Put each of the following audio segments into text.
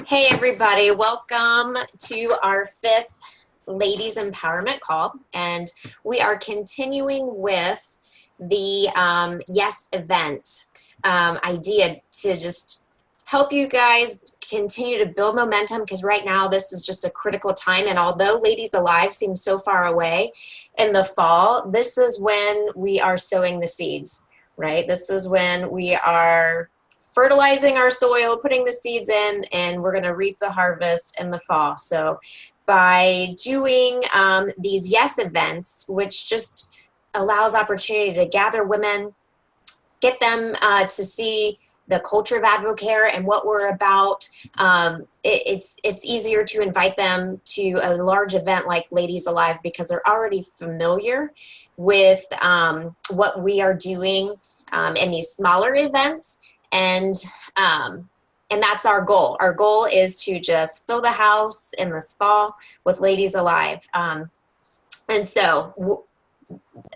Hey everybody, welcome to our 5th Ladies Empowerment Call, and we are continuing with the Yes event idea to just help you guys continue to build momentum, because right now this is just a critical time, and although Ladies Alive seems so far away in the fall, this is when we are sowing the seeds, right? This is when we are fertilizing our soil, putting the seeds in, and we're going to reap the harvest in the fall. So by doing these Yes events, which just allows opportunity to gather women, get them to see the culture of Advocare and what we're about, it's easier to invite them to a large event like Ladies Alive because they're already familiar with what we are doing in these smaller events. And that's our goal. Our goal is to just fill the house in this fall with Ladies Alive. And so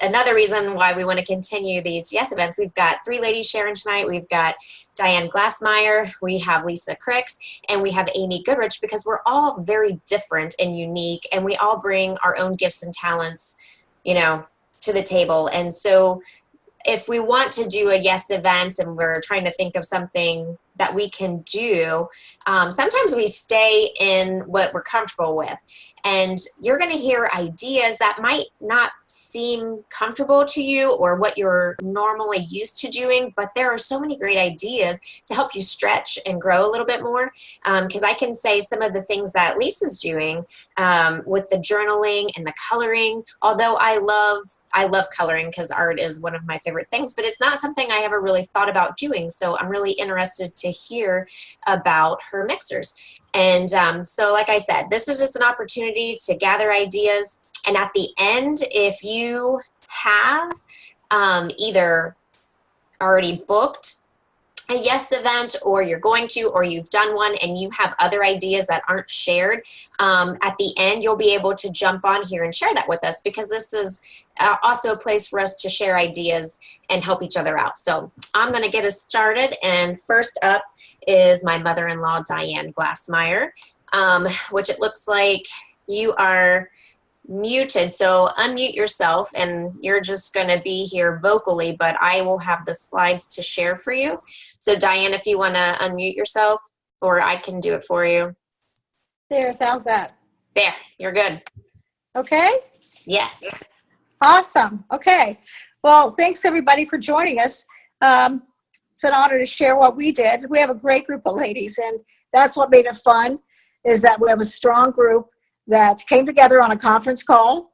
another reason why we want to continue these Yes events, we've got 3 ladies sharing tonight. We've got Diane Glassmeyer, we have Lisa Cricks, and we have Amy Goodrich, because we're all very different and unique, and we all bring our own gifts and talents, you know, to the table. And so if we want to do a Yes event and we're trying to think of something that we can do, sometimes we stay in what we're comfortable with. And you're going to hear ideas that might not seem comfortable to you or what you're normally used to doing, but there are so many great ideas to help you stretch and grow a little bit more. Because I can say some of the things that Lisa's doing with the journaling and the coloring, although I love coloring because art is one of my favorite things, but it's not something I ever really thought about doing. So I'm really interested to hear about her mixers. And so like I said, this is just an opportunity to gather ideas. And at the end, if you have either already booked a Yes event, or you're going to, or you've done one and you have other ideas that aren't shared, at the end you'll be able to jump on here and share that with us, because this is also a place for us to share ideas and help each other out. So I'm going to get us started, and first up is my mother-in-law, Diane Glassmeyer, which it looks like you are muted, so unmute yourself, and you're just going to be here vocally, but I will have the slides to share for you. So Diane, if you want to unmute yourself, or I can do it for you. There, sounds that. There, you're good. Okay? Yes. Awesome. Okay. Well, thanks everybody for joining us. It's an honor to share what we did. We have a great group of ladies, and that's what made it fun, is that we have a strong group that came together on a conference call,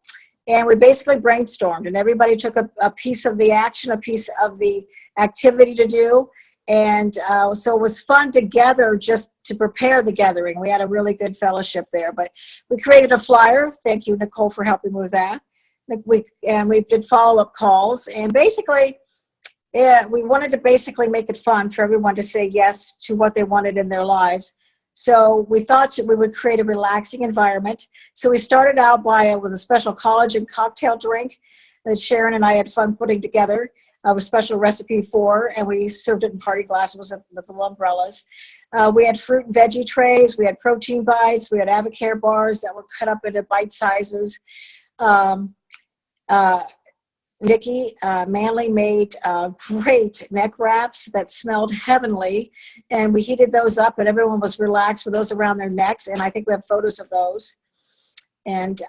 and we basically brainstormed, and everybody took a piece of the action, a piece of the activity to do. And so it was fun together just to prepare the gathering. We had a really good fellowship there, but we created a flyer. Thank you, Nicole, for helping me with that. We did follow-up calls, and basically, we wanted to basically make it fun for everyone to say yes to what they wanted in their lives. So we thought we would create a relaxing environment. So we started out with a special collagen cocktail drink that Sharon and I had fun putting together, a special recipe for, and we served it in party glasses with little umbrellas. We had fruit and veggie trays. We had protein bites. We had Advocare bars that were cut up into bite sizes. Nikki Manley made great neck wraps that smelled heavenly, and we heated those up, and everyone was relaxed with those around their necks, and I think we have photos of those. And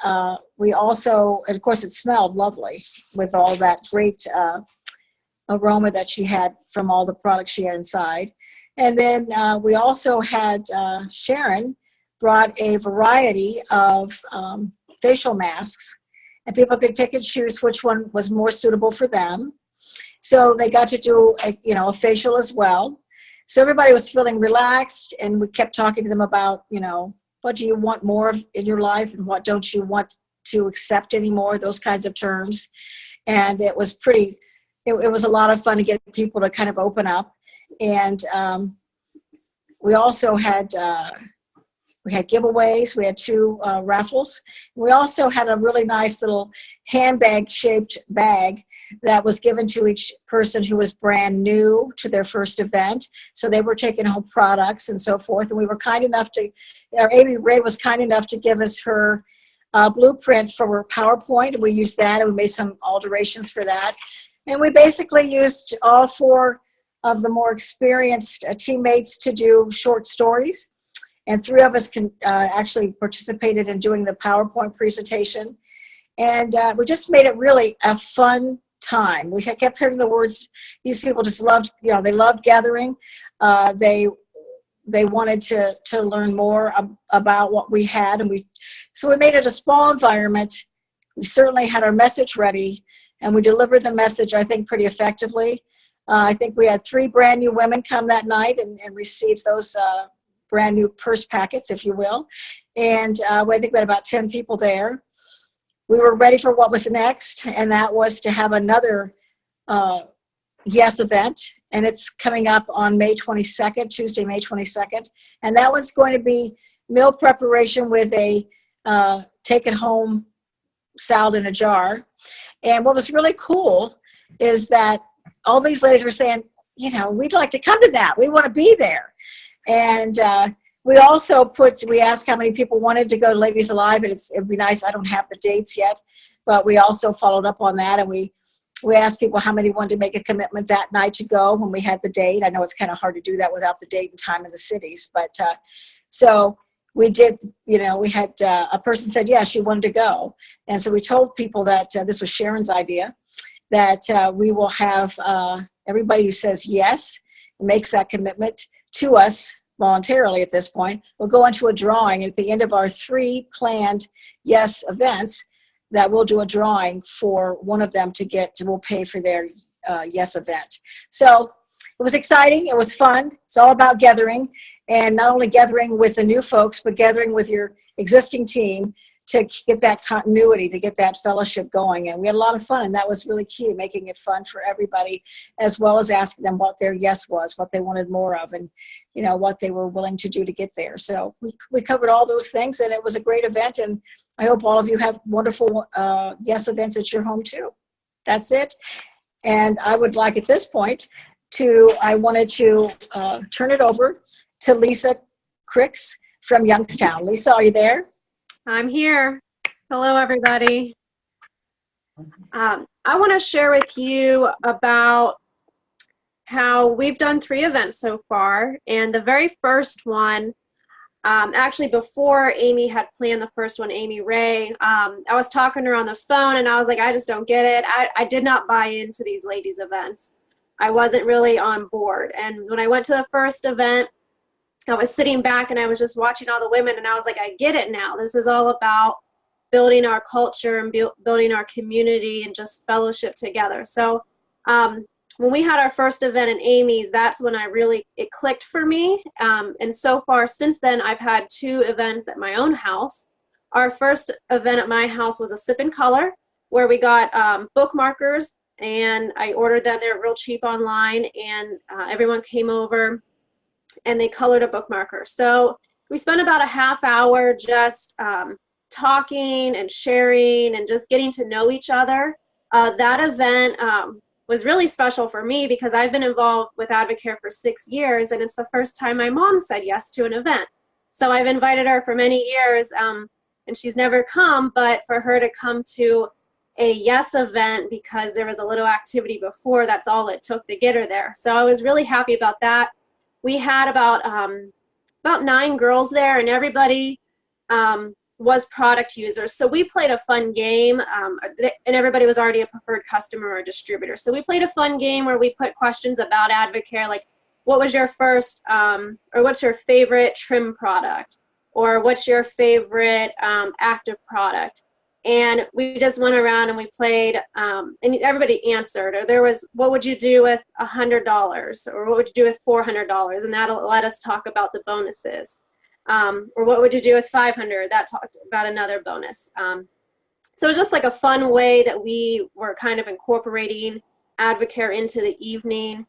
we also, and of course, it smelled lovely with all that great aroma that she had from all the products she had inside. And then we also had Sharon brought a variety of facial masks, and people could pick and choose which one was more suitable for them. So they got to do a facial as well. So everybody was feeling relaxed, and we kept talking to them about, what do you want more of in your life, and what don't you want to accept anymore, those kinds of terms. And it was it was a lot of fun to get people to kind of open up. And we also had giveaways. We had 2 raffles. We also had a really nice little handbag shaped bag that was given to each person who was brand new to their first event. So they were taking home products and so forth. And we were kind enough to, Amy Ray was kind enough to give us her blueprint for her PowerPoint. And we used that, and we made some alterations for that. And we basically used all 4 of the more experienced teammates to do short stories. And 3 of us actually participated in doing the PowerPoint presentation. And we just made it really a fun time. We kept hearing the words, these people just loved, they loved gathering. They wanted to learn more about what we had. And so we made it a small environment. We certainly had our message ready, and we delivered the message, I think, pretty effectively. I think we had 3 brand new women come that night and receive those brand new purse packets, if you will. And I think we had about 10 people there. We were ready for what was next, and that was to have another Yes event. And it's coming up on May 22nd, Tuesday, May 22nd. And that was going to be meal preparation with a take-it-home salad in a jar. And what was really cool is that all these ladies were saying, we'd like to come to that. We want to be there. And we also we asked how many people wanted to go to Ladies Alive, and it'd be nice. I don't have the dates yet, but we also followed up on that, and we asked people how many wanted to make a commitment that night to go when we had the date. I know it's kind of hard to do that without the date and time in the cities, but so we did, we had a person said, yes, she wanted to go. And so we told people that this was Sharon's idea, that we will have everybody who says yes, makes that commitment to us voluntarily at this point, will go into a drawing at the end of our 3 planned yes events, that we'll do a drawing for one of them we'll pay for their yes event. So it was exciting. It was fun. It's all about gathering, and not only gathering with the new folks, but gathering with your existing team to get that continuity, to get that fellowship going. And we had a lot of fun, and that was really key, making it fun for everybody, as well as asking them what their yes was, what they wanted more of, and what they were willing to do to get there. So we covered all those things, and it was a great event, and I hope all of you have wonderful yes events at your home too. That's it. And I would like at this point I wanted to turn it over to Lisa Cricks from Youngstown. Lisa, are you there? I'm here. Hello, everybody. I want to share with you about how we've done 3 events so far. And the very first one, actually before Amy had planned the first one, Amy Ray, I was talking to her on the phone, and I was like, I just don't get it. I did not buy into these ladies' events. I wasn't really on board. And when I went to the first event, I was sitting back and I was just watching all the women, and I was like, I get it now. This is all about building our culture and building our community and just fellowship together. So when we had our first event in Amy's, that's when it clicked for me. And so far since then, I've had 2 events at my own house. Our first event at my house was a sip and color, where we got bookmarkers, and I ordered them. They're real cheap online, and everyone came over and they colored a bookmarker. So we spent about a half hour just talking and sharing and just getting to know each other. That event was really special for me because I've been involved with Advocare for 6 years, and it's the first time my mom said yes to an event. So I've invited her for many years, and she's never come, but for her to come to a yes event because there was a little activity before, that's all it took to get her there. So I was really happy about that. We had about 9 girls there, and everybody was product users. So we played a fun game, and everybody was already a preferred customer or distributor. So we played a fun game where we put questions about Advocare, like what was your first, or what's your favorite trim product? Or what's your favorite active product? And we just went around and we played, and everybody answered. Or there was, what would you do with $100? Or what would you do with $400? And that'll let us talk about the bonuses. Or what would you do with $500? That talked about another bonus. So it was just like a fun way that we were kind of incorporating Advocare into the evening,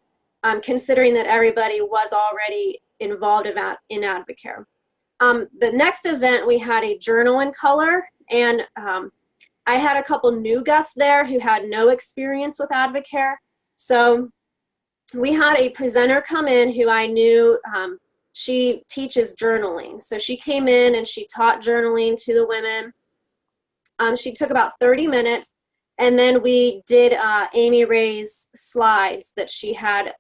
considering that everybody was already involved in Advocare. The next event, we had a journal in color, and I had a couple new guests there who had no experience with Advocare. So we had a presenter come in who I knew, she teaches journaling. So she came in and she taught journaling to the women. She took about 30 minutes, and then we did Amy Ray's slides that she had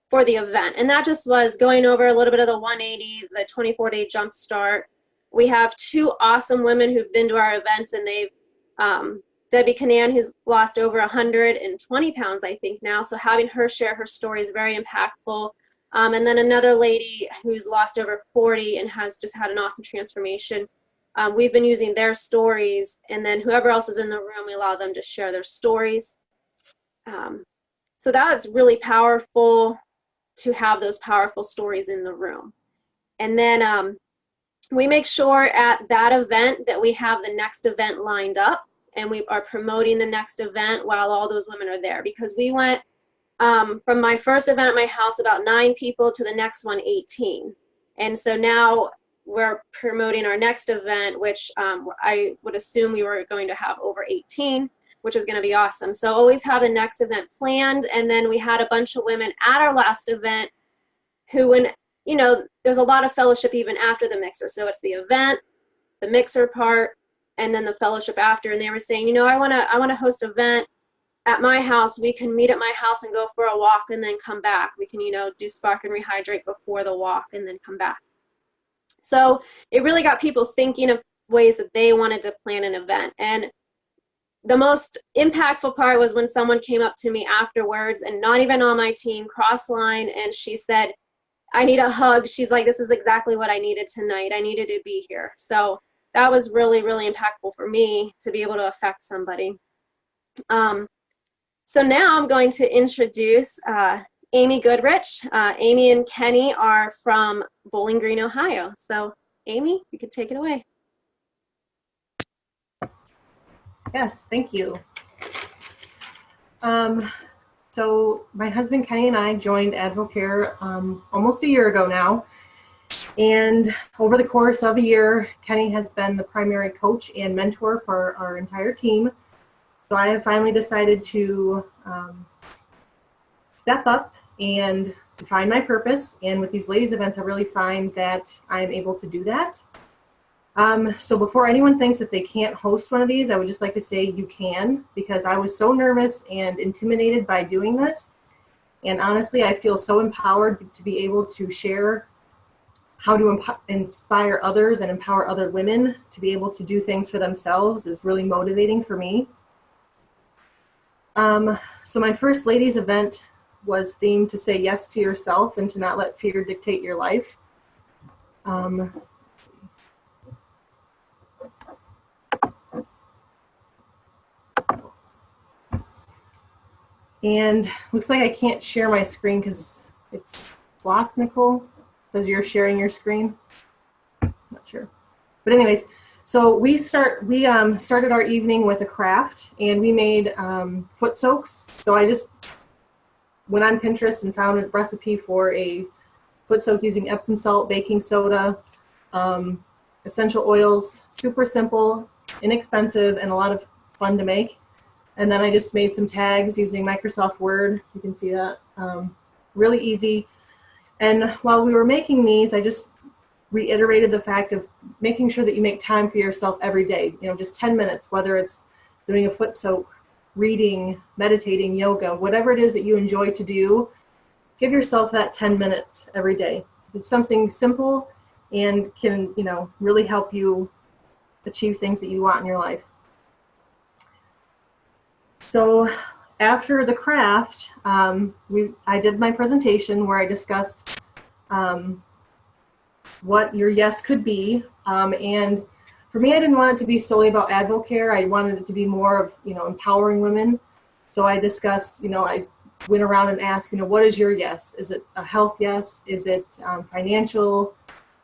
for the event. And that just was going over a little bit of the 180, the 24-day jump start. We have two awesome women who've been to our events, and they've, Debbie Canan, who's lost over 120 pounds, I think now. So having her share her story is very impactful. And then another lady who's lost over 40 and has just had an awesome transformation. We've been using their stories, and then whoever else is in the room, we allow them to share their stories. So that's really powerful to have those powerful stories in the room. And then we make sure at that event that we have the next event lined up, and we are promoting the next event while all those women are there, because we went from my first event at my house, about 9 people, to the next one, 18. And so now we're promoting our next event, which I would assume we were going to have over 18, which is going to be awesome. So always have the next event planned. And then we had a bunch of women at our last event who, when, you know, there's a lot of fellowship even after the mixer. So it's the event, the mixer part, and then the fellowship after. And they were saying, you know, I want to host an event at my house. We can meet at my house and go for a walk and then come back. We can, you know, do spark and rehydrate before the walk and then come back. So it really got people thinking of ways that they wanted to plan an event. And the most impactful part was when someone came up to me afterwards, and not even on my team, cross line, and she said, I need a hug. She's like, this is exactly what I needed tonight. I needed to be here. So that was really, really impactful for me to be able to affect somebody. So now I'm going to introduce Amy Goodrich. Amy and Kenny are from Bowling Green, Ohio. So Amy, you can take it away. Yes, thank you. So my husband Kenny and I joined Advocare almost a year ago now. And over the course of a year, Kenny has been the primary coach and mentor for our entire team. So I have finally decided to step up and find my purpose. And with these ladies events, I really find that I'm able to do that. So before anyone thinks that they can't host one of these, I would just like to say you can, because I was so nervous and intimidated by doing this. And honestly, I feel so empowered to be able to share how to inspire others and empower other women to be able to do things for themselves is really motivating for me. So my first ladies event was themed to say yes to yourself and to not let fear dictate your life. And looks like I can't share my screen because it's blocked, Nicole. Says you're sharing your screen. Not sure. But anyways, so we started our evening with a craft, and we made foot soaks. So I just went on Pinterest and found a recipe for a foot soak using Epsom salt, baking soda, essential oils. Super simple, inexpensive, and a lot of fun to make. And then I just made some tags using Microsoft Word. You can see that. Really easy. And while we were making these, I just reiterated the fact of making sure that you make time for yourself every day. You know, just 10 minutes, whether it's doing a foot soak, reading, meditating, yoga, whatever it is that you enjoy to do, give yourself that 10 minutes every day. It's something simple and can, you know, really help you achieve things that you want in your life. So after the craft, I did my presentation where I discussed what your yes could be. And for me, I didn't want it to be solely about Advocare. I wanted it to be more of, you know, empowering women. So I discussed, you know, I went around and asked, you know, what is your yes? Is it a health yes? Is it financial?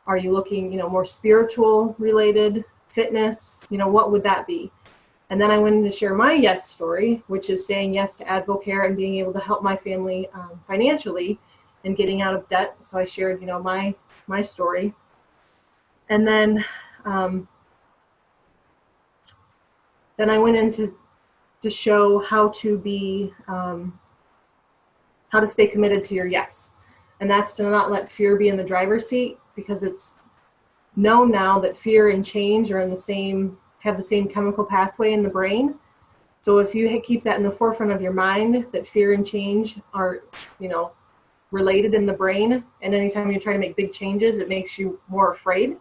Are you looking, you know, more spiritual related, fitness? You know, what would that be? And then I went in to share my yes story, which is saying yes to Advocare and being able to help my family financially and getting out of debt. So I shared, you know, my story. And then Then I went into to show how to be, how to stay committed to your yes. And that's to not let fear be in the driver's seat, because it's known now that fear and change are in the same, have the same chemical pathway in the brain. So if you keep that in the forefront of your mind, that fear and change are, you know, related in the brain, and anytime you try to make big changes, it makes you more afraid.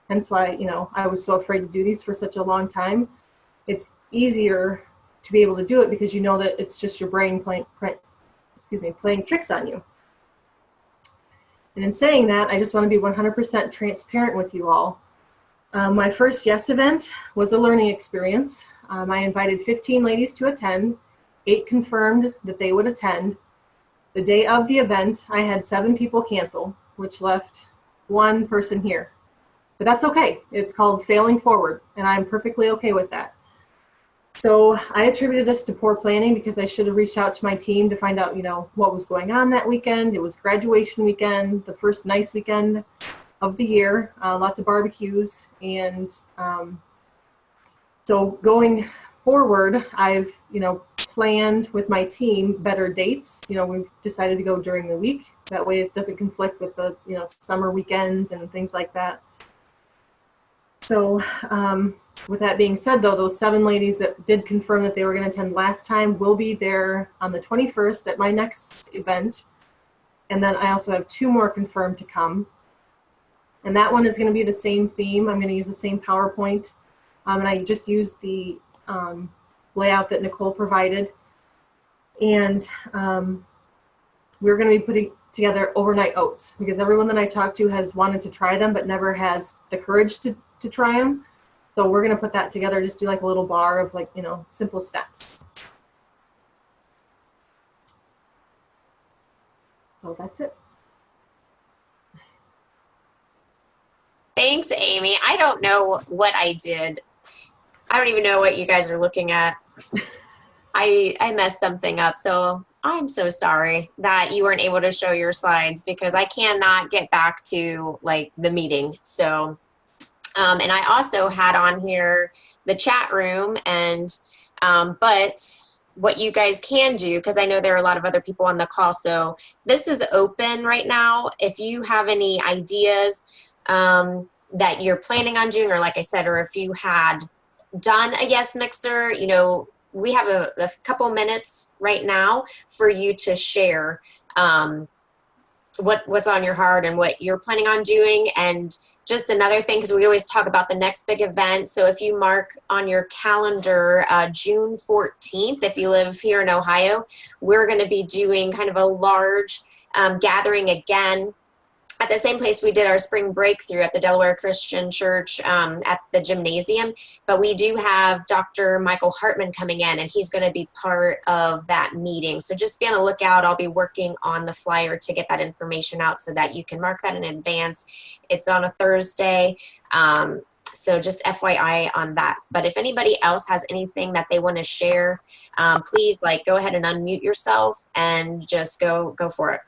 Hence why, you know, I was so afraid to do these for such a long time. It's easier to be able to do it because you know that it's just your brain playing tricks on you. And in saying that, I just want to be 100% transparent with you all. My first Yes event was a learning experience. I invited 15 ladies to attend. 8 confirmed that they would attend. The day of the event, I had 7 people cancel, which left 1 person here. But that's okay. It's called failing forward, and I'm perfectly okay with that. So I attributed this to poor planning, because I should have reached out to my team to find out, you know, what was going on that weekend. It was graduation weekend, the first nice weekend of the year, lots of barbecues. And so going forward, I've, you know, planned with my team better dates. You know, we've decided to go during the week. That way it doesn't conflict with the, you know, summer weekends and things like that. So with that being said, though, those 7 ladies that did confirm that they were going to attend last time will be there on the 21st at my next event. And then I also have 2 more confirmed to come. And that one is going to be the same theme. I'm going to use the same PowerPoint. And I just used the layout that Nicole provided. And we're going to be putting together overnight oats, because everyone that I talked to has wanted to try them but never has the courage to try them. So we're going to put that together, just do like a little bar of, like, you know, simple steps. So that's it. Thanks, Amy. I don't know what I did. I don't even know what you guys are looking at. I messed something up, so I'm so sorry that you weren't able to show your slides, because I cannot get back to, like, the meeting. So and I also had on here the chat room, and but what you guys can do, because I know there are a lot of other people on the call, so this is open right now. If you have any ideas that you're planning on doing, or like I said, or if you had done a Yes Mixer, you know, we have a couple minutes right now for you to share what's on your heart and what you're planning on doing. And just another thing, because we always talk about the next big event. So if you mark on your calendar June 14th, if you live here in Ohio, we're going to be doing kind of a large gathering again at the same place we did our spring breakthrough at the Delaware Christian Church at the gymnasium. But we do have Dr. Michael Hartman coming in, and he's going to be part of that meeting. So just be on the lookout. I'll be working on the flyer to get that information out so that you can mark that in advance. It's on a Thursday. So just FYI on that. But if anybody else has anything that they want to share, please, like, go ahead and unmute yourself and just go for it.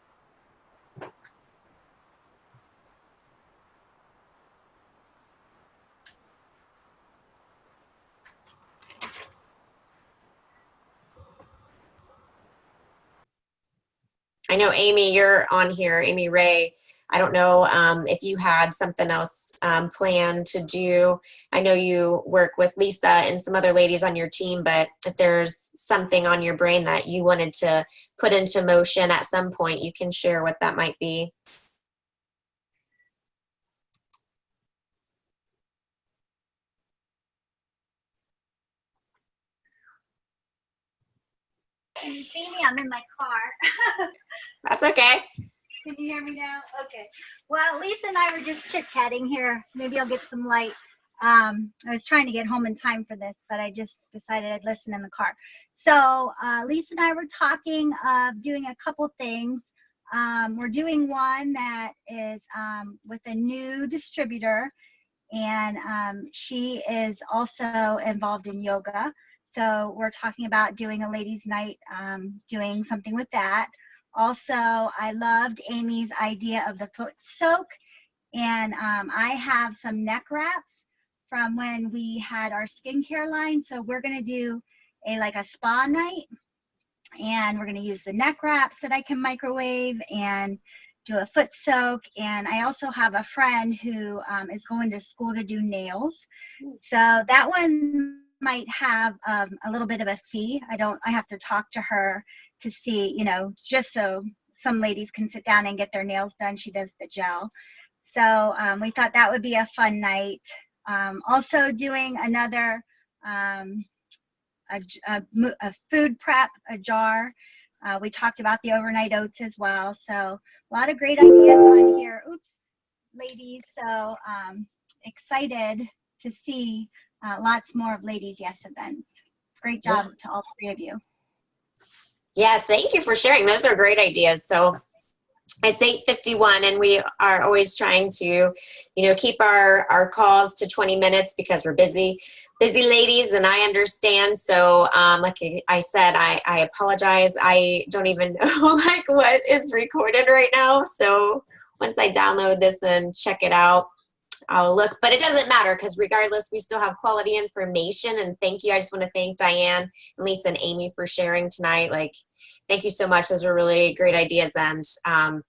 I know, Amy, you're on here, Amy Ray. I don't know if you had something else planned to do. I know you work with Lisa and some other ladies on your team, but if there's something on your brain that you wanted to put into motion at some point, you can share what that might be. Can you see me? I'm in my car. That's okay. Can you hear me now? Okay. Well, Lisa and I were just chit-chatting here. Maybe I'll get some light. I was trying to get home in time for this, but I just decided I'd listen in the car. So Lisa and I were talking of doing a couple things. We're doing one that is with a new distributor, and she is also involved in yoga. So we're talking about doing a ladies' night, doing something with that. Also, I loved Amy's idea of the foot soak, and I have some neck wraps from when we had our skincare line. So we're going to do like a spa night, and we're going to use the neck wraps that I can microwave and do a foot soak. And I also have a friend who is going to school to do nails. So that one might have a little bit of a fee. I have to talk to her to see, you know, just so some ladies can sit down and get their nails done. She does the gel. So we thought that would be a fun night. Also doing another a food prep, a jar. We talked about the overnight oats as well. So a lot of great ideas on here. Oops, ladies. So excited to see lots more of Ladies Yes events. Great job to all three of you. Yes, thank you for sharing. Those are great ideas. So it's 8:51, and we are always trying to, you know, keep our calls to 20 minutes because we're busy ladies, and I understand. So like I said, I apologize. I don't even know like what is recorded right now. So once I download this and check it out, I'll look, but it doesn't matter because regardless, we still have quality information. And thank you. I just want to thank Diane and Lisa and Amy for sharing tonight. Like, thank you so much. Those were really great ideas. And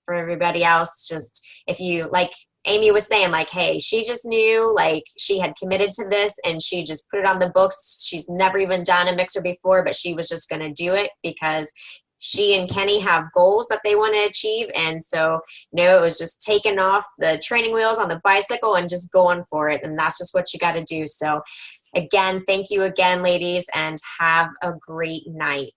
for everybody else, just if you, like Amy was saying, like, hey, she just knew, like, she had committed to this and she just put it on the books. She's never even done a mixer before, but she was just going to do it because she and Kenny have goals that they want to achieve. And so, you know, it was just taking off the training wheels on the bicycle and just going for it. And that's just what you got to do. So again, thank you again, ladies, and have a great night.